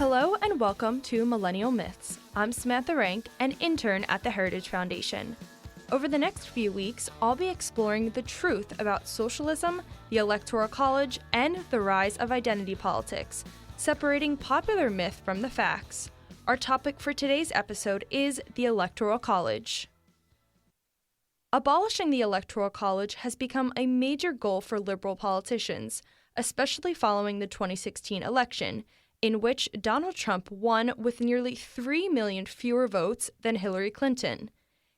Hello and welcome to Millennial Myths. I'm Samantha Rank, an intern at the Heritage Foundation. Over the next few weeks, I'll be exploring the truth about socialism, the Electoral College, and the rise of identity politics, separating popular myth from the facts. Our topic for today's episode is the Electoral College. Abolishing the Electoral College has become a major goal for liberal politicians, especially following the 2016 election, in which Donald Trump won with nearly 3 million fewer votes than Hillary Clinton.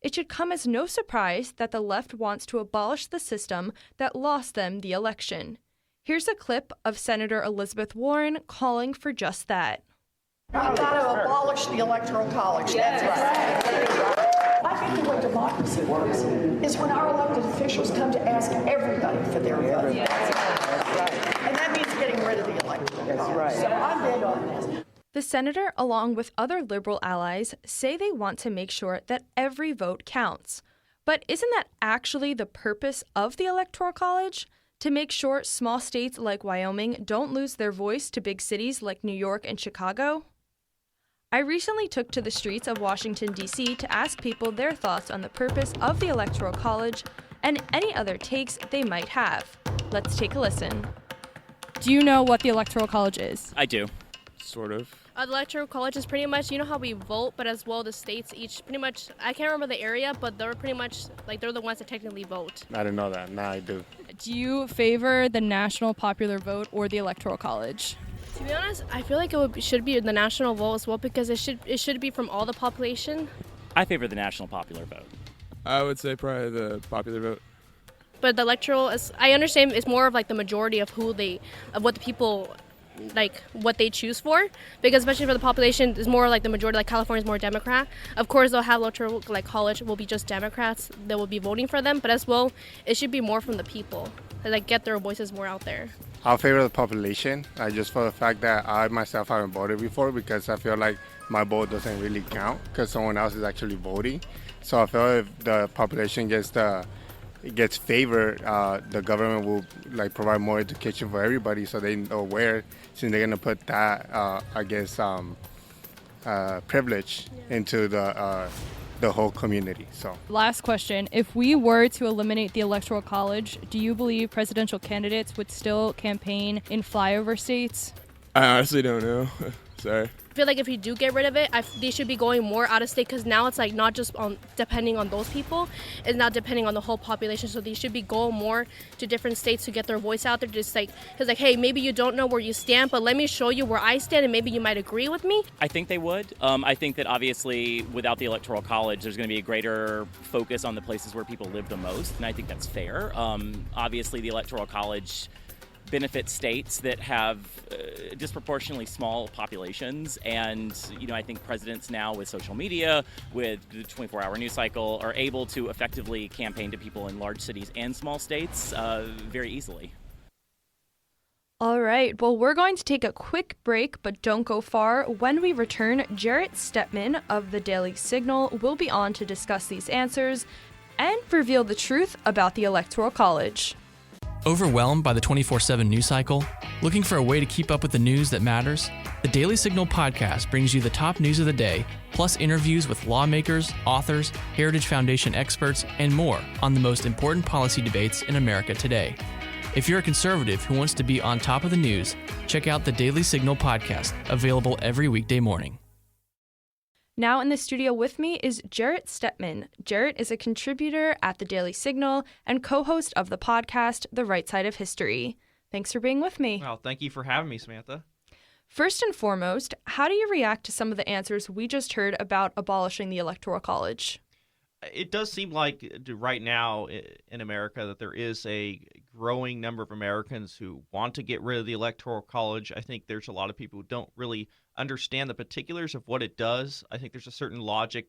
It should come as no surprise that the left wants to abolish the system that lost them the election. Here's a clip of Senator Elizabeth Warren calling for just that. We've got to abolish the Electoral College. That's right. I think the way democracy works is when our elected officials come to ask everybody for their vote. And that means getting rid of the Electoral College. So I'm big on this. The senator, along with other liberal allies, say they want to make sure that every vote counts. But isn't that actually the purpose of the Electoral College? To make sure small states like Wyoming don't lose their voice to big cities like New York and Chicago? I recently took to the streets of Washington, D.C. to ask people their thoughts on the purpose of the Electoral College and any other takes they might have. Let's take a listen. Do you know what the Electoral College is? I do. Sort of. The Electoral College is pretty much, you know how we vote, but as well the states each pretty much, I can't remember the area, but they're pretty much, like they're the ones that technically vote. I didn't know that. Now I do. Do you favor the national popular vote or the Electoral College? To be honest, I feel like should be the national vote as well because it should be from all the population. I favor the national popular vote. I would say probably the popular vote. But the electoral, I understand it's more of like the majority of what the people, like what they choose for, because especially for the population, it's more like the majority, like California is more Democrat. Of course, they'll have electoral, like college will be just Democrats that will be voting for them, but as well, it should be more from the people, that like get their voices more out there. I'll favor the population, just for the fact that I myself haven't voted before, because I feel like my vote doesn't really count because someone else is actually voting. So I feel if the population gets favored, the government will like provide more education for everybody, so they know where, since they're gonna put that, privilege into the whole community. So Last question. If we were to eliminate the Electoral College, do you believe presidential candidates would still campaign in flyover states? I honestly don't know. Sorry. I feel like if you do get rid of it, they should be going more out of state because now it's like not just depending on those people, it's now depending on the whole population. So they should be going more to different states to get their voice out there. Just like, because like, hey, maybe you don't know where you stand, but let me show you where I stand and maybe you might agree with me. I think they would. I think that obviously without the Electoral College, there's going to be a greater focus on the places where people live the most, and I think that's fair. Obviously, the Electoral College benefit states that have disproportionately small populations, and I think presidents now with social media, with the 24-hour news cycle, are able to effectively campaign to people in large cities and small states very easily. All right, well, we're going to take a quick break, but don't go far. When we return, Jarrett Stepman of the Daily Signal will be on to discuss these answers and reveal the truth about the Electoral College. Overwhelmed by the 24/7 news cycle? Looking for a way to keep up with the news that matters? The Daily Signal podcast brings you the top news of the day, plus interviews with lawmakers, authors, Heritage Foundation experts, and more on the most important policy debates in America today. If you're a conservative who wants to be on top of the news, check out the Daily Signal podcast, available every weekday morning. Now in the studio with me is Jarrett Stepman. Jarrett is a contributor at the Daily Signal and co-host of the podcast, The Right Side of History. Thanks for being with me. Well, thank you for having me, Samantha. First and foremost, how do you react to some of the answers we just heard about abolishing the Electoral College? It does seem like right now in America that there is a growing number of Americans who want to get rid of the Electoral College. I think there's a lot of people who don't really understand the particulars of what it does. I think there's a certain logic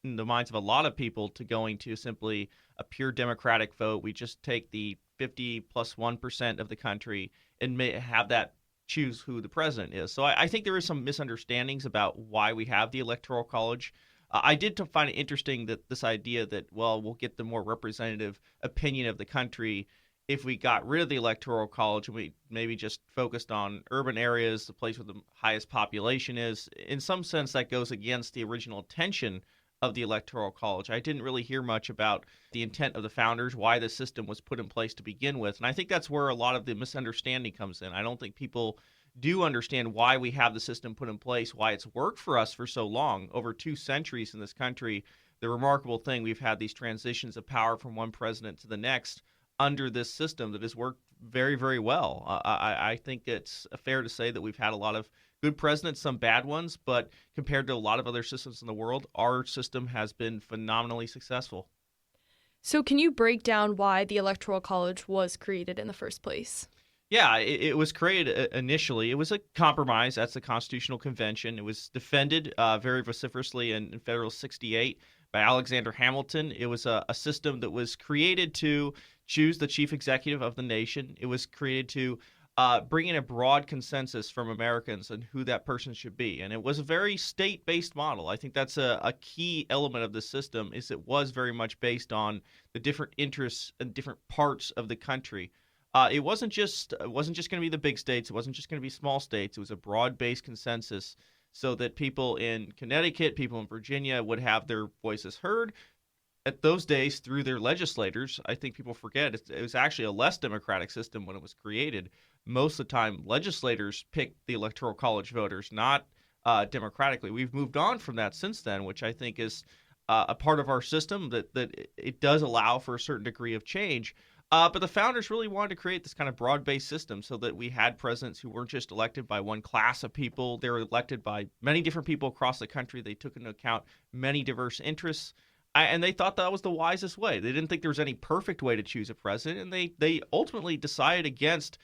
in the minds of a lot of people to going to simply a pure Democratic vote. We just take the 50 plus 1% of the country and have that choose who the president is. So I think there is some misunderstandings about why we have the Electoral College. I did find it interesting that this idea that, well, we'll get the more representative opinion of the country if we got rid of the Electoral College and we maybe just focused on urban areas, the place where the highest population is, in some sense that goes against the original intention of the Electoral College. I didn't really hear much about the intent of the founders, why the system was put in place to begin with. And I think that's where a lot of the misunderstanding comes in. I don't think people do understand why we have the system put in place, why it's worked for us for so long, over 2 centuries in this country. The remarkable thing, we've had these transitions of power from one president to the next under this system that has worked very, very well. I think it's fair to say that we've had a lot of good presidents, some bad ones, but compared to a lot of other systems in the world, our system has been phenomenally successful. So can you break down why the Electoral College was created in the first place? Yeah, it was created initially. It was a compromise. That's the Constitutional Convention. It was defended very vociferously in Federal 68 by Alexander Hamilton. It was a system that was created to choose the chief executive of the nation. It was created to bring in a broad consensus from Americans on who that person should be. And it was a very state-based model. I think that's a key element of the system, is it was very much based on the different interests and different parts of the country. It wasn't just going to be the big states. It wasn't just going to be small states. It was a broad-based consensus so that people in Connecticut, people in Virginia would have their voices heard at those days through their legislators. I think people forget it was actually a less democratic system when it was created. Most of the time, legislators picked the Electoral College voters, not democratically. We've moved on from that since then, which I think is a part of our system that it does allow for a certain degree of change. But the founders really wanted to create this kind of broad-based system so that we had presidents who weren't just elected by one class of people. They were elected by many different people across the country. They took into account many diverse interests. And they thought that was the wisest way. They didn't think there was any perfect way to choose a president. And they ultimately decided against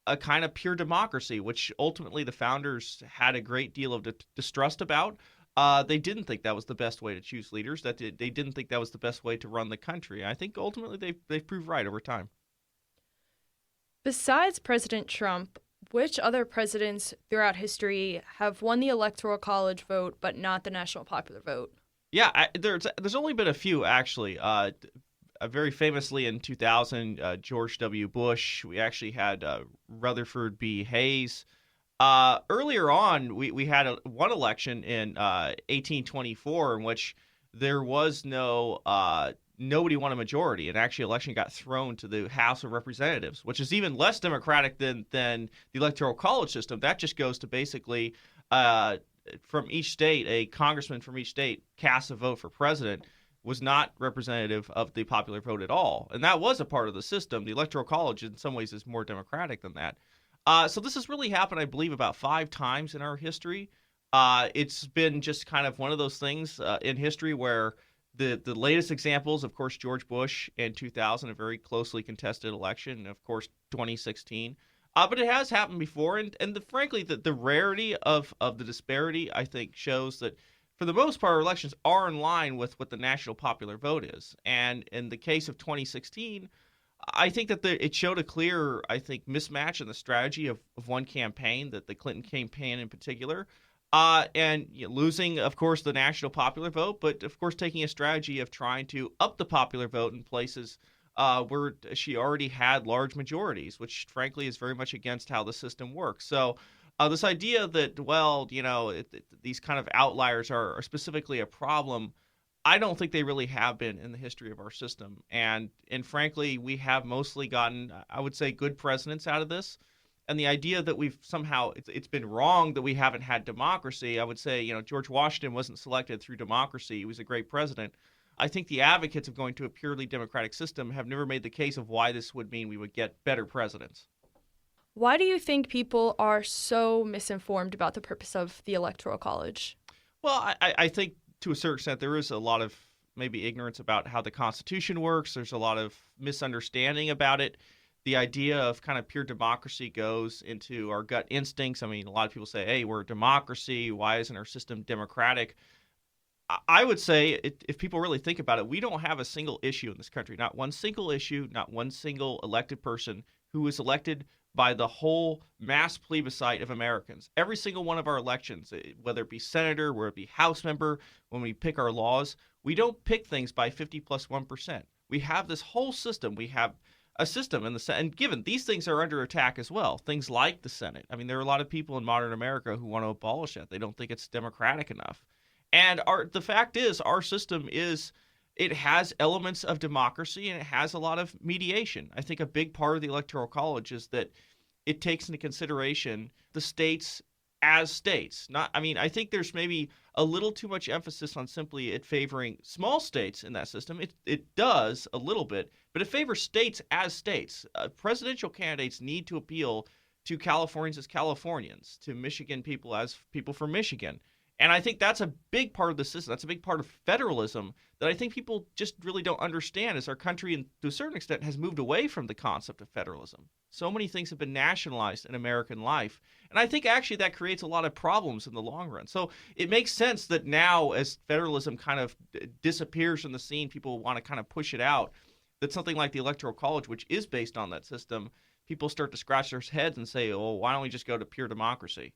a kind of pure democracy, which ultimately the founders had a great deal of distrust about. They didn't think that was the best way to choose leaders. That they didn't think that was the best way to run the country. I think ultimately they've proved right over time. Besides President Trump, which other presidents throughout history have won the Electoral College vote but not the national popular vote? Yeah, there's only been a few, actually. Very famously in 2000, George W. Bush. We actually had Rutherford B. Hayes. Earlier on, we had one election in 1824 in which there was nobody won a majority, and actually election got thrown to the House of Representatives, which is even less democratic than the Electoral College system. That just goes to basically from each state, a congressman from each state casts a vote for president, was not representative of the popular vote at all. And that was a part of the system. The Electoral College in some ways is more democratic than that. So this has really happened, I believe, about 5 times in our history. It's been just kind of one of those things in history where the latest examples, of course, George Bush in 2000, a very closely contested election, and of course, 2016. But it has happened before, and frankly, the rarity of the disparity, I think, shows that for the most part, our elections are in line with what the national popular vote is. And in the case of 2016, I think that it showed a clear, mismatch in the strategy of one campaign, that the Clinton campaign in particular, and losing, of course, the national popular vote, but of course taking a strategy of trying to up the popular vote in places where she already had large majorities, which frankly is very much against how the system works. So this idea that, these kind of outliers are specifically a problem, I don't think they really have been in the history of our system. And frankly, we have mostly gotten, I would say, good presidents out of this. And the idea that we've somehow, it's been wrong that we haven't had democracy, I would say, George Washington wasn't selected through democracy. He was a great president. I think the advocates of going to a purely democratic system have never made the case of why this would mean we would get better presidents. Why do you think people are so misinformed about the purpose of the Electoral College? Well, I think to a certain extent there is a lot of maybe ignorance about how the Constitution works. There's a lot of misunderstanding about it. The idea of kind of pure democracy goes into our gut instincts. I mean, a lot of people say, hey, we're a democracy. Why isn't our system democratic? I would say if people really think about it, we don't have a single issue in this country, not one single issue, not one single elected person who is elected by the whole mass plebiscite of Americans. Every single one of our elections, whether it be senator, whether it be House member, when we pick our laws, we don't pick things by 50 plus 1%. We have this whole system. We have a system in the Senate. And given these things are under attack as well, things like the Senate. I mean, there are a lot of people in modern America who want to abolish it. They don't think it's democratic enough. And the fact is, our system it has elements of democracy and it has a lot of mediation. I think a big part of the Electoral College is that it takes into consideration the states as states. I think there's maybe a little too much emphasis on simply it favoring small states in that system. It does a little bit, but it favors states as states. Presidential candidates need to appeal to Californians as Californians, to Michigan people as people from Michigan. And I think that's a big part of the system. That's a big part of federalism that I think people just really don't understand, as our country, to a certain extent, has moved away from the concept of federalism. So many things have been nationalized in American life. And I think actually that creates a lot of problems in the long run. So it makes sense that now, as federalism kind of disappears from the scene, people want to kind of push it out, that something like the Electoral College, which is based on that system, people start to scratch their heads and say, oh, why don't we just go to pure democracy?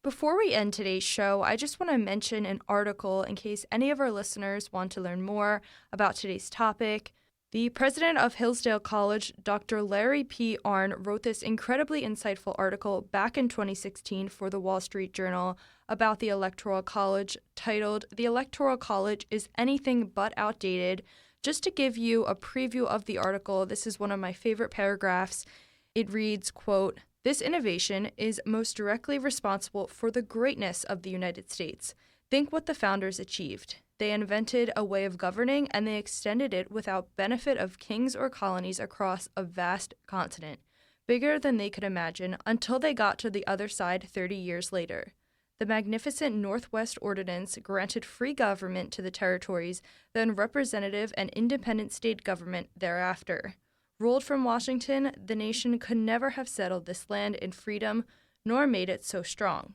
Before we end today's show, I just want to mention an article in case any of our listeners want to learn more about today's topic. The president of Hillsdale College, Dr. Larry P. Arnn, wrote this incredibly insightful article back in 2016 for the Wall Street Journal about the Electoral College, titled "The Electoral College is Anything But Outdated." Just to give you a preview of the article, this is one of my favorite paragraphs. It reads, quote, "This innovation is most directly responsible for the greatness of the United States. Think what the founders achieved. They invented a way of governing, and they extended it without benefit of kings or colonies across a vast continent, bigger than they could imagine, until they got to the other side 30 years later. The magnificent Northwest Ordinance granted free government to the territories, then representative and independent state government thereafter. Ruled from Washington, the nation could never have settled this land in freedom, nor made it so strong.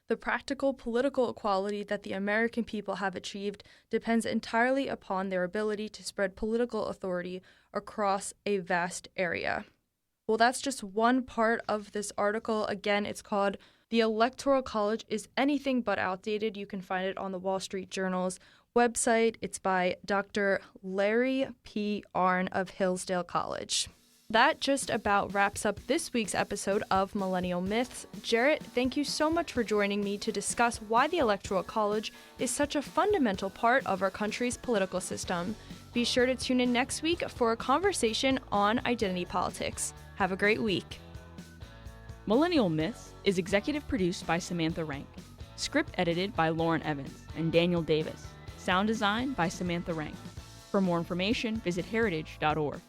The practical political equality that the American people have achieved depends entirely upon their ability to spread political authority across a vast area." Well, that's just one part of this article. Again, it's called "The Electoral College is Anything But Outdated." You can find it on the Wall Street Journal's website. It's by Dr. Larry P. Arnn of Hillsdale College. That just about wraps up this week's episode of Millennial Myths. Jarrett, thank you so much for joining me to discuss why the Electoral College is such a fundamental part of our country's political system. Be sure to tune in next week for a conversation on identity politics. Have a great week. Millennial Myths is executive produced by Samantha Rank, script edited by Lauren Evans and Daniel Davis, sound design by Samantha Rank. For more information, visit heritage.org.